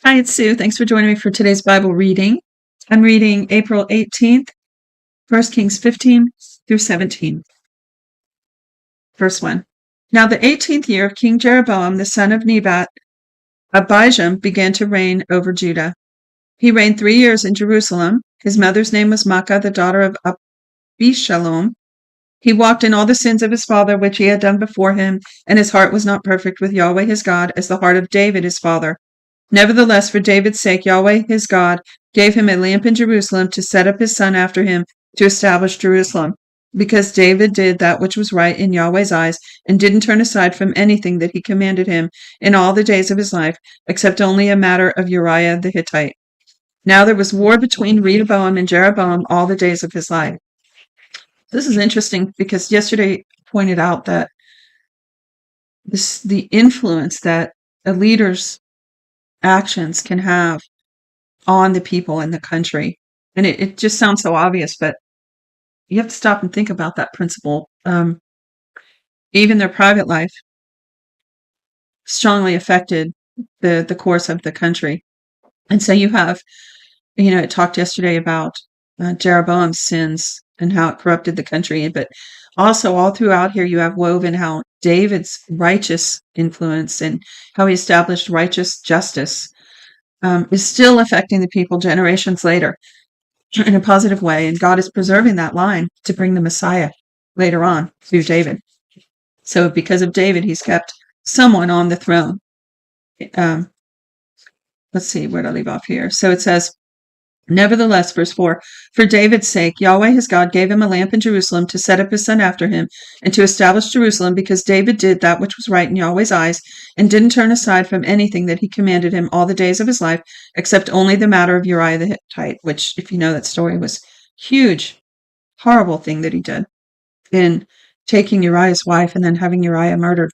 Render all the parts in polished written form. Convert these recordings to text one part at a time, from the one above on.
Hi, it's Sue. Thanks for joining me for today's Bible reading. I'm reading April 18th, 1 Kings 15 through 17. Verse 1. Now the 18th year of King Jeroboam, the son of Nebat, Abijam began to reign over Judah. He reigned 3 years in Jerusalem. His mother's name was Maacah, the daughter of Abishalom. He walked in all the sins of his father, which he had done before him, and his heart was not perfect with Yahweh his God, as the heart of David his father. Nevertheless, for David's sake, Yahweh his God gave him a lamp in Jerusalem to set up his son after him to establish Jerusalem, because David did that which was right in Yahweh's eyes and didn't turn aside from anything that he commanded him in all the days of his life, except only a matter of Uriah the Hittite. Now there was war between Rehoboam and Jeroboam all the days of his life. This is interesting because yesterday I pointed out that the influence that a leader's actions can have on the people in the country. And it just sounds so obvious, but you have to stop and think about that principle. Even their private life strongly affected the course of the country. And so you have, it talked yesterday about Jeroboam's sins and how it corrupted the country, but also all throughout here you have woven how David's righteous influence and how he established righteous justice is still affecting the people generations later in a positive way. And God is preserving that line to bring the Messiah later on through David. So because of David, he's kept someone on the throne. Let's see, where did I leave off here? So it says, nevertheless, verse 4, for David's sake, Yahweh his God gave him a lamp in Jerusalem to set up his son after him and to establish Jerusalem, because David did that which was right in Yahweh's eyes and didn't turn aside from anything that he commanded him all the days of his life, except only the matter of Uriah the Hittite, which, if you know that story, was huge, horrible thing that he did in taking Uriah's wife and then having Uriah murdered.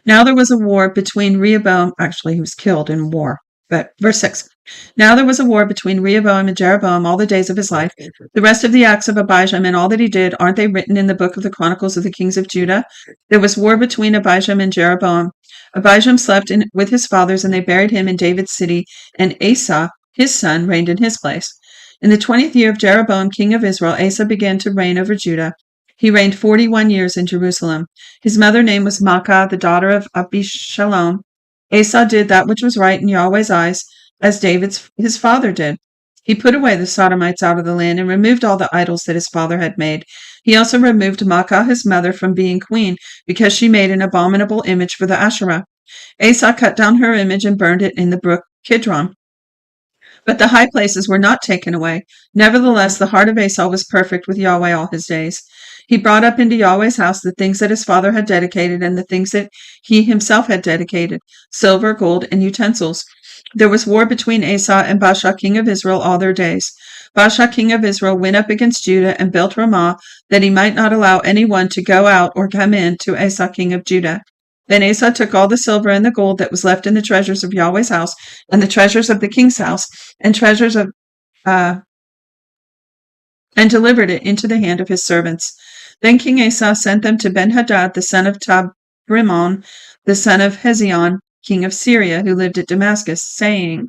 Now there was a war between Rehoboam, actually he was killed in war, but verse 6. Now there was a war between Rehoboam and Jeroboam all the days of his life. The rest of the acts of Abijam and all that he did, aren't they written in the book of the Chronicles of the Kings of Judah? There was war between Abijam and Jeroboam. Abijam slept with his fathers, and they buried him in David's city, and Asa, his son, reigned in his place. In the 20th year of Jeroboam, king of Israel, Asa began to reign over Judah. He reigned 41 years in Jerusalem. His mother name was Maacah, the daughter of Abishalom. Asa did that which was right in Yahweh's eyes, as David his father did. He put away the Sodomites out of the land and removed all the idols that his father had made. He also removed Maacah his mother from being queen, because she made an abominable image for the Asherah. Asa cut down her image and burned it in the brook Kidron. But the high places were not taken away. Nevertheless, the heart of Asa was perfect with Yahweh all his days. He brought up into Yahweh's house the things that his father had dedicated and the things that he himself had dedicated, silver, gold, and utensils. There was war between Asa and Baasha, king of Israel, all their days. Baasha, king of Israel, went up against Judah and built Ramah, that he might not allow anyone to go out or come in to Asa, king of Judah. Then Asa took all the silver and the gold that was left in the treasures of Yahweh's house, and the treasures of the king's house, and treasures of and delivered it into the hand of his servants. Then King Asa sent them to Ben-Hadad, the son of Tabrimon, the son of Hezion, king of Syria, who lived at Damascus, saying,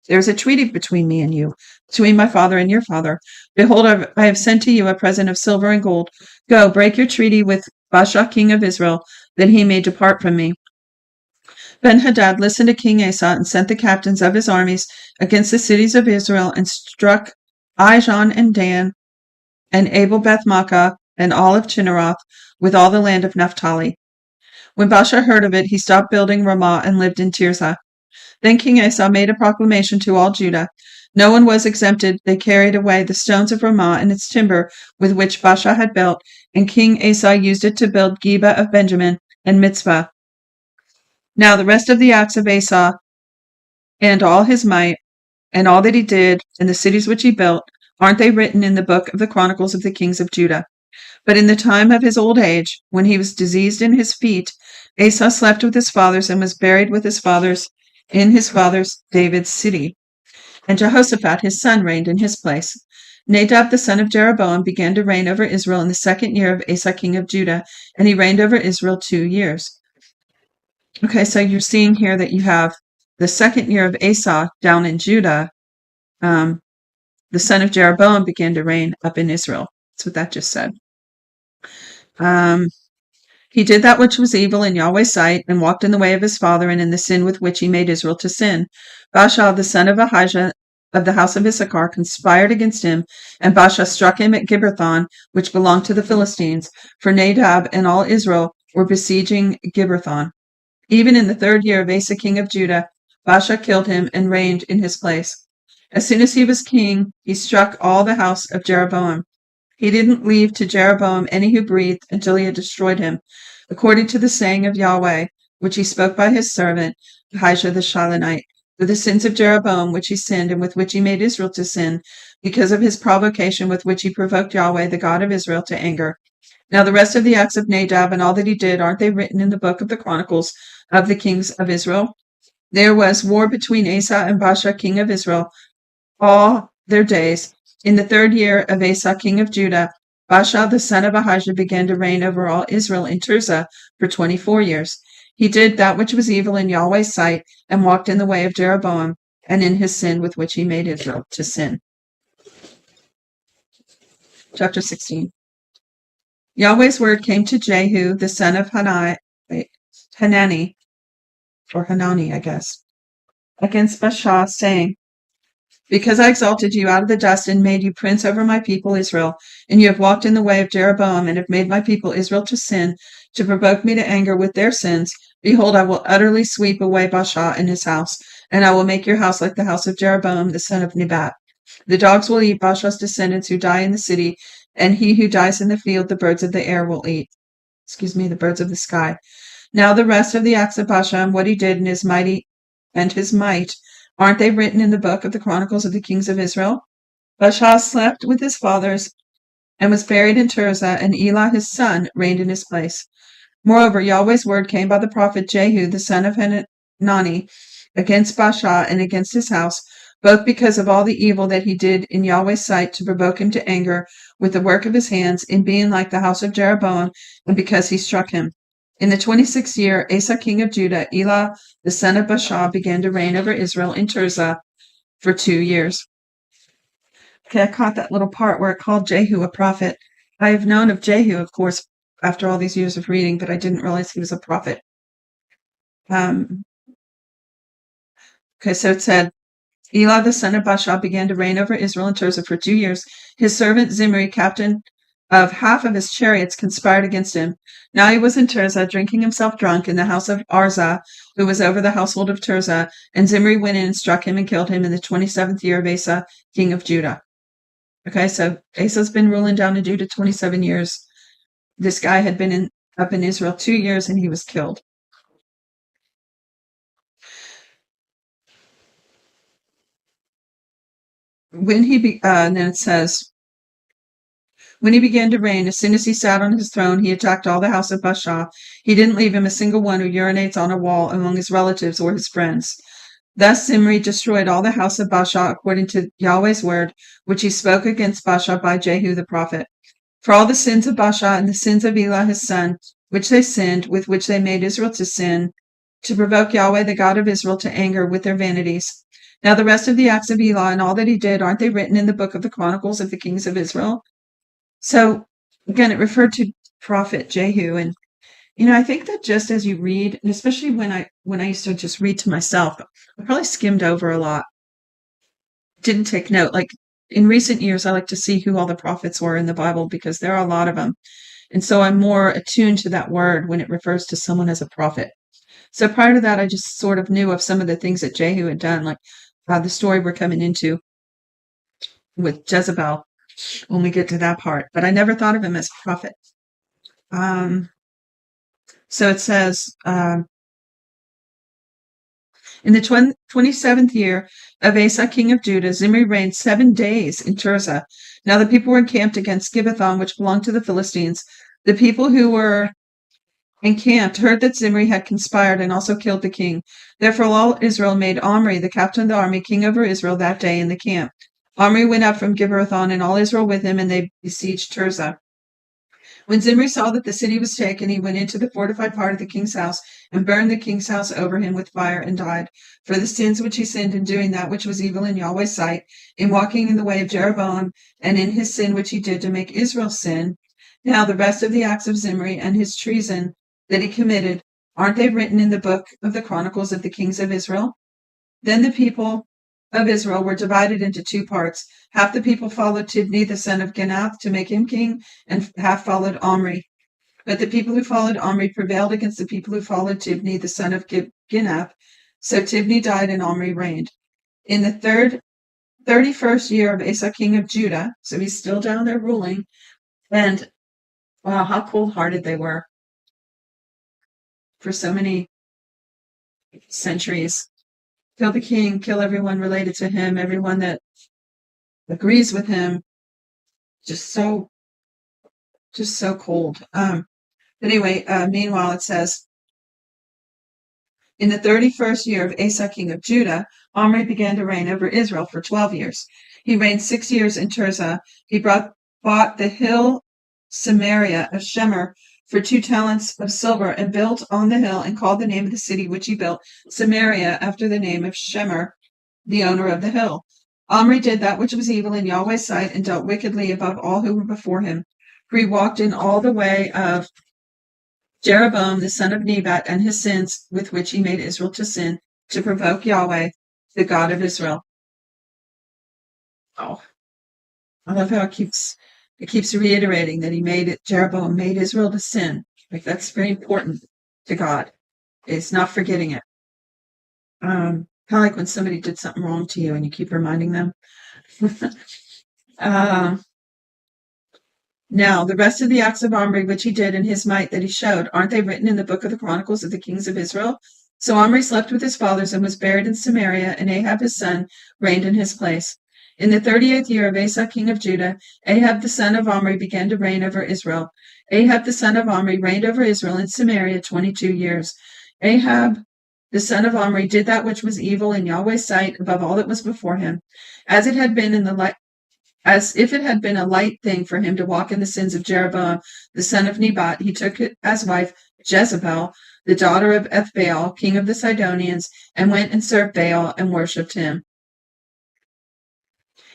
there is a treaty between me and you, between my father and your father. Behold, I have sent to you a present of silver and gold. Go, break your treaty with Baasha, king of Israel, that he may depart from me. Ben-Hadad listened to King Asa and sent the captains of his armies against the cities of Israel and struck Ijon and Dan and Abel-Beth-Maacah and all of Chinneroth with all the land of Naphtali. When Baasha heard of it, he stopped building Ramah and lived in Tirzah. Then King Asa made a proclamation to all Judah. No one was exempted. They carried away the stones of Ramah and its timber with which Baasha had built, and King Asa used it to build Geba of Benjamin and Mitzvah. Now the rest of the acts of Asa and all his might and all that he did and the cities which he built, aren't they written in the book of the Chronicles of the Kings of Judah? But in the time of his old age, when he was diseased in his feet, Asa slept with his fathers and was buried with his fathers in his father's David's city. And Jehoshaphat his son reigned in his place. Nadab the son of Jeroboam began to reign over Israel in the 2nd year of Asa king of Judah, and he reigned over Israel 2 years. Okay, so you're seeing here that you have the second year of Asa down in Judah, the son of Jeroboam began to reign up in Israel. That's what that just said. He did that which was evil in Yahweh's sight, and walked in the way of his father, and in the sin with which he made Israel to sin. Baasha, the son of Ahijah of the house of Issachar, conspired against him, and Baasha struck him at Gibbethon, which belonged to the Philistines, for Nadab and all Israel were besieging Gibbethon. Even in the third year of Asa king of Judah, Baasha killed him and reigned in his place. As soon as he was king, he struck all the house of Jeroboam. He didn't leave to Jeroboam any who breathed until he had destroyed him, according to the saying of Yahweh, which he spoke by his servant Ahijah the Shilonite, for the sins of Jeroboam which he sinned and with which he made Israel to sin, because of his provocation with which he provoked Yahweh, the God of Israel, to anger. Now the rest of the acts of Nadab and all that he did, aren't they written in the book of the Chronicles of the kings of Israel? There was war between Asa and Baasha king of Israel all their days. In the third year of Asa king of Judah, Baasha the son of Ahijah began to reign over all Israel in Tirzah for 24 years. He did that which was evil in Yahweh's sight, and walked in the way of Jeroboam, and in his sin with which he made Israel to sin. Chapter 16. Yahweh's word came to Jehu, the son of Hanani, I guess, against Baasha, saying, because I exalted you out of the dust and made you prince over my people Israel, and you have walked in the way of Jeroboam, and have made my people Israel to sin, to provoke me to anger with their sins, behold, I will utterly sweep away Baasha and his house, and I will make your house like the house of Jeroboam the son of Nebat. The dogs will eat Baasha's descendants who die in the city, and he who dies in the field the birds of the air will eat. The birds of the sky. Now the rest of the acts of Baasha and what he did and his might, aren't they written in the book of the Chronicles of the kings of Israel? Baasha slept with his fathers and was buried in Tirzah, and Elah his son reigned in his place. Moreover, Yahweh's word came by the prophet Jehu the son of Hanani against Baasha and against his house, both because of all the evil that he did in Yahweh's sight to provoke him to anger with the work of his hands in being like the house of Jeroboam, and because he struck him. In the 26th year, Asa king of Judah, Elah the son of Baasha began to reign over Israel in Tirzah for 2 years. Okay, I caught that little part where it called Jehu a prophet. I have known of Jehu, of course, after all these years of reading, but I didn't realize he was a prophet. Okay, so it said, Elah the son of Baasha began to reign over Israel in Tirzah for 2 years. His servant Zimri, captain of half of his chariots, conspired against him. Now he was in Tirzah, drinking himself drunk in the house of Arzah, who was over the household of Tirzah, and Zimri went in and struck him and killed him in the 27th year of Asa, king of Judah. Okay, so Asa's been ruling down in Judah 27 years. This guy had been up in Israel 2 years, and he was killed. And then it says, when he began to reign, as soon as he sat on his throne, he attacked all the house of Baasha. He didn't leave him a single one who urinates on a wall among his relatives or his friends. Thus Zimri destroyed all the house of Baasha according to Yahweh's word, which he spoke against Baasha by Jehu the prophet. For all the sins of Baasha and the sins of Elah his son, which they sinned, with which they made Israel to sin, to provoke Yahweh the God of Israel to anger with their vanities. Now the rest of the acts of Elah and all that he did, aren't they written in the book of the Chronicles of the kings of Israel? So again, it referred to prophet Jehu, and I think that just as you read, and especially when I used to just read to myself, I probably skimmed over a lot, didn't take note. Like in recent years, I like to see who all the prophets were in the Bible because there are a lot of them, and so I'm more attuned to that word when it refers to someone as a prophet. So prior to that, I just sort of knew of some of the things that Jehu had done, like the story we're coming into with Jezebel when we get to that part, but I never thought of him as a prophet. So it says, in the 27th year of Asa king of Judah, Zimri reigned 7 days in Tirzah. Now the people were encamped against Gibbethon, which belonged to the Philistines. The people who were encamped heard that Zimri had conspired and also killed the king. Therefore all Israel made Omri, the captain of the army, king over Israel that day in the camp. Omri went up from Gibbethon, and all Israel with him, and they besieged Tirzah. When Zimri saw that the city was taken, he went into the fortified part of the king's house and burned the king's house over him with fire and died. For the sins which he sinned in doing that which was evil in Yahweh's sight, in walking in the way of Jeroboam, and in his sin which he did to make Israel sin. Now the rest of the acts of Zimri and his treason that he committed, aren't they written in the book of the Chronicles of the kings of Israel? Then the people of Israel were divided into two parts. Half the people followed Tibni, the son of Ginath, to make him king, and half followed Omri. But the people who followed Omri prevailed against the people who followed Tibni, the son of Ginath. So Tibni died and Omri reigned. In the 31st year of Asa, king of Judah, so he's still down there ruling, and wow, how cold-hearted they were for so many centuries. Kill the king, kill everyone related to him, everyone that agrees with him. Just so cold. But anyway, meanwhile, it says, in the 31st year of Asa, king of Judah, Omri began to reign over Israel for 12 years. He reigned 6 years in Tirzah. He bought the hill Samaria of Shemer for 2 talents of silver, and built on the hill, and called the name of the city which he built Samaria, after the name of Shemer, the owner of the hill. Omri did that which was evil in Yahweh's sight, and dealt wickedly above all who were before him. For he walked in all the way of Jeroboam the son of Nebat, and his sins with which he made Israel to sin, to provoke Yahweh, the God of Israel. Oh, I love how it keeps reiterating that Jeroboam made Israel to sin. Like, that's very important to God. It's not forgetting it. Kind of like when somebody did something wrong to you and you keep reminding them. Now, the rest of the acts of Omri, which he did, and his might that he showed, aren't they written in the book of the Chronicles of the kings of Israel? So Omri slept with his fathers and was buried in Samaria, and Ahab his son reigned in his place. In the 38th year of Asa, king of Judah, Ahab the son of Omri began to reign over Israel. Ahab the son of Omri reigned over Israel in Samaria 22 years. Ahab the son of Omri did that which was evil in Yahweh's sight above all that was before him, as if it had been a light thing for him to walk in the sins of Jeroboam the son of Nebat. He took as wife Jezebel, the daughter of Ethbaal, king of the Sidonians, and went and served Baal and worshipped him.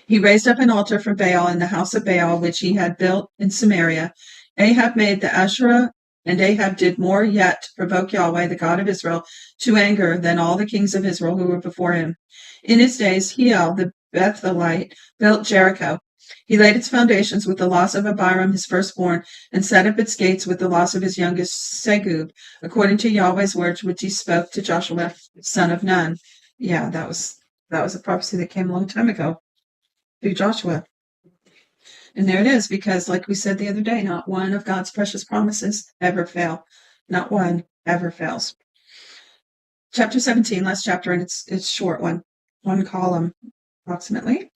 He raised up an altar for Baal in the house of Baal, which he had built in Samaria. Ahab made the Asherah, and Ahab did more yet to provoke Yahweh, the God of Israel, to anger than all the kings of Israel who were before him. In his days, Hiel, the Bethelite, built Jericho. He laid its foundations with the loss of Abiram, his firstborn, and set up its gates with the loss of his youngest Segub, according to Yahweh's words which he spoke to Joshua, son of Nun. Yeah, that was a prophecy that came a long time ago through Joshua. And there it is, because like we said the other day, not one of God's precious promises ever fail. Not one ever fails. Chapter 17, last chapter, and it's short one column approximately.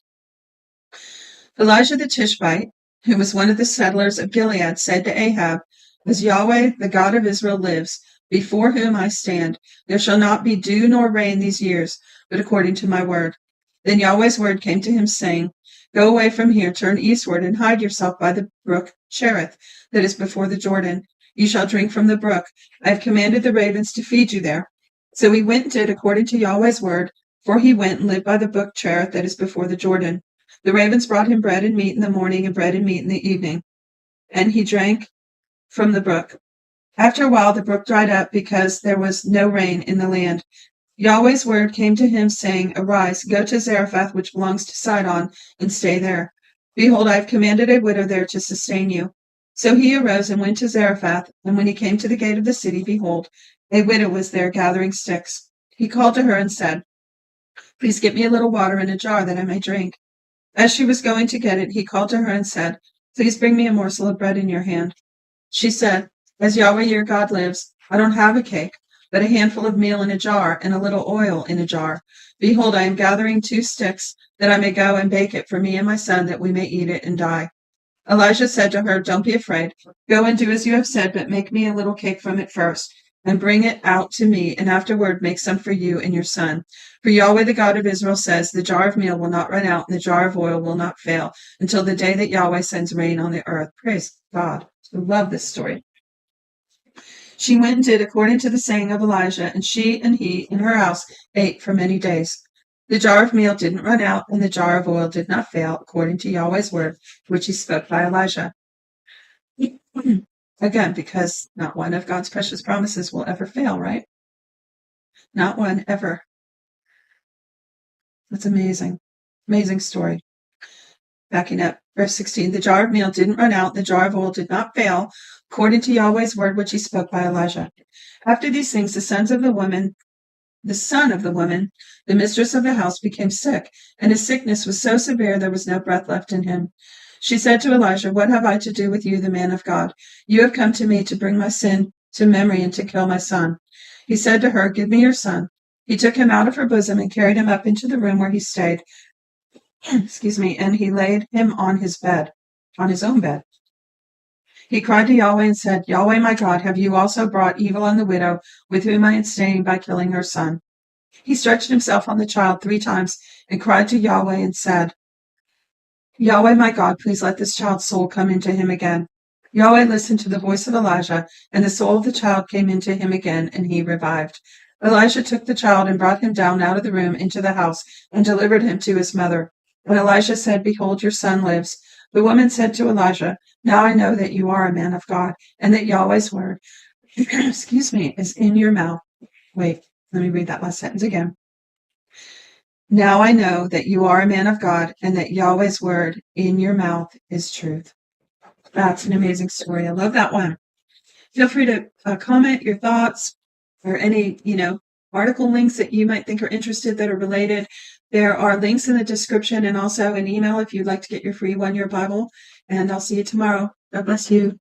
Elijah the Tishbite, who was one of the settlers of Gilead, said to Ahab, as Yahweh, the God of Israel, lives, before whom I stand, there shall not be dew nor rain these years, but according to my word. Then Yahweh's word came to him, saying, Go away from here, turn eastward, and hide yourself by the brook Cherith, that is before the Jordan. You shall drink from the brook. I have commanded the ravens to feed you there. So he went and did according to Yahweh's word, for he went and lived by the brook Cherith, that is before the Jordan. The ravens brought him bread and meat in the morning, and bread and meat in the evening, and he drank from the brook. After a while the brook dried up, because there was no rain in the land. Yahweh's word came to him, saying, Arise, go to Zarephath, which belongs to Sidon, and stay there. Behold, I have commanded a widow there to sustain you. So he arose and went to Zarephath, and when he came to the gate of the city, behold, a widow was there gathering sticks. He called to her and said, Please get me a little water in a jar, that I may drink. As she was going to get it, he called to her and said, Please bring me a morsel of bread in your hand. She said, As Yahweh your God lives, I don't have a cake, but a handful of meal in a jar, and a little oil in a jar. Behold, I am gathering 2 sticks, that I may go and bake it for me and my son, that we may eat it and die. Elijah said to her, Don't be afraid. Go and do as you have said, but make me a little cake from it first, and bring it out to me, and afterward make some for you and your son. For Yahweh the God of Israel says, The jar of meal will not run out, and the jar of oil will not fail, until the day that Yahweh sends rain on the earth. Praise God. I love this story. She went and did according to the saying of Elijah, and she and he in her house ate for many days. The jar of meal didn't run out, and the jar of oil did not fail, according to Yahweh's word, which he spoke by Elijah. Again, because not one of God's precious promises will ever fail, right? Not one ever. That's amazing. Amazing story. Backing up, verse 16, the jar of meal didn't run out, the jar of oil did not fail, according to Yahweh's word, which he spoke by Elijah. After these things, the son of the woman, the mistress of the house, became sick, and his sickness was so severe there was no breath left in him. She said to Elijah, what have I to do with you, the man of God? You have come to me to bring my sin to memory and to kill my son. He said to her, give me your son. He took him out of her bosom and carried him up into the room where he stayed. And he laid him on his bed, on his own bed. He cried to Yahweh and said, Yahweh, my God, have you also brought evil on the widow with whom I am staying by killing her son? He stretched himself on the child 3 times and cried to Yahweh and said, Yahweh, my God, please let this child's soul come into him again. Yahweh listened to the voice of Elijah, and the soul of the child came into him again, and he revived. Elijah took the child and brought him down out of the room into the house and delivered him to his mother. And Elijah said, behold, your son lives. The woman said to Elijah, now I know that you are a man of God, and that Yahweh's word, is in your mouth. Wait, let me read that last sentence again. Now I know that you are a man of God, and that Yahweh's word in your mouth is truth. That's an amazing story. I love that one. Feel free to comment your thoughts or any, article links that you might think are interested that are related. There are links in the description and also an email if you'd like to get your free 1-year Bible. And I'll see you tomorrow. God bless you.